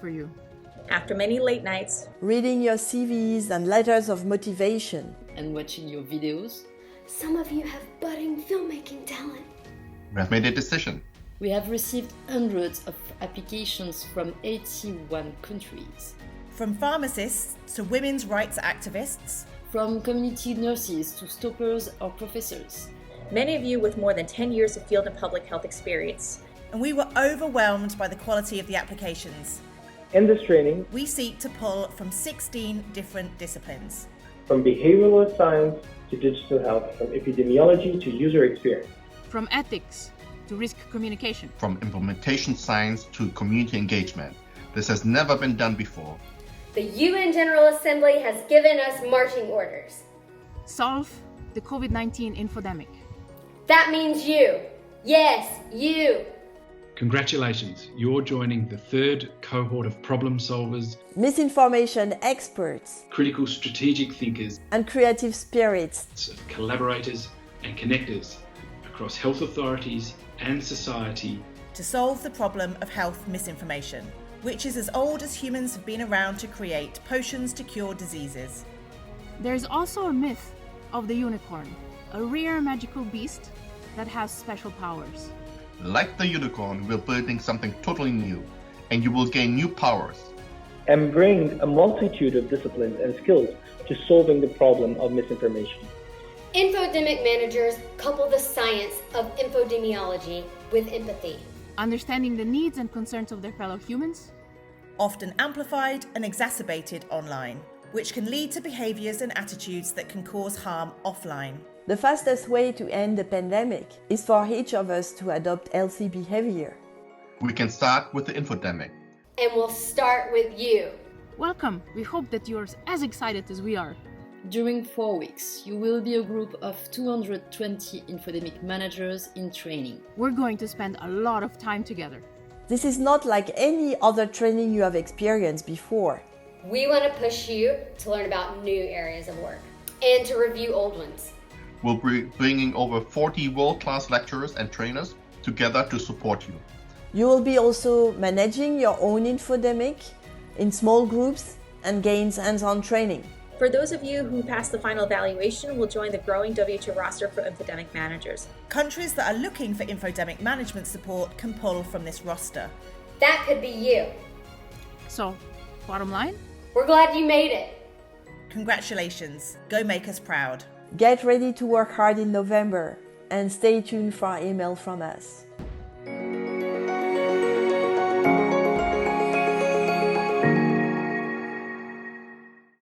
for you. After many late nights, reading your CVs and letters of motivation, and watching your videos, some of you have budding filmmaking talent. We have made a decision. We have received hundreds of applications from 81 countries. From pharmacists to women's rights activists, from community nurses to stoppers or professors. Many of you with more than 10 years of field and public health experience. And we were overwhelmed by the quality of the applications. In this training, we seek to pull from 16 different disciplines. From behavioral science to digital health, from epidemiology to user experience. From ethics to risk communication. From implementation science to community engagement. This has never been done before. The UN General Assembly has given us marching orders. Solve the COVID-19 infodemic. That means you. Yes, you. Congratulations, you're joining the third cohort of problem solvers, misinformation experts, critical strategic thinkers, and creative spirits, of collaborators and connectors across health authorities and society to solve the problem of health misinformation, which is as old as humans have been around to create potions to cure diseases. There is also a myth of the unicorn, a rare magical beast that has special powers. Like the unicorn, we're building something totally new, and you will gain new powers. And bring a multitude of disciplines and skills to solving the problem of misinformation. Infodemic managers couple the science of infodemiology with empathy. Understanding the needs and concerns of their fellow humans. Often amplified and exacerbated online, which can lead to behaviours and attitudes that can cause harm offline. The fastest way to end the pandemic is for each of us to adopt healthy behavior. We can start with the infodemic. And we'll start with you. Welcome. We hope that you're as excited as we are. During 4 weeks, you will be a group of 220 infodemic managers in training. We're going to spend a lot of time together. This is not like any other training you have experienced before. We want to push you to learn about new areas of work and to review old ones. We'll be bringing over 40 world-class lecturers and trainers together to support you. You will be also managing your own infodemic in small groups and gain hands-on training. For those of you who pass the final evaluation, will join the growing WHO roster for infodemic managers. Countries that are looking for infodemic management support can pull from this roster. That could be you. So, bottom line? We're glad you made it. Congratulations. Go make us proud. Get ready to work hard in November and stay tuned for our email from us.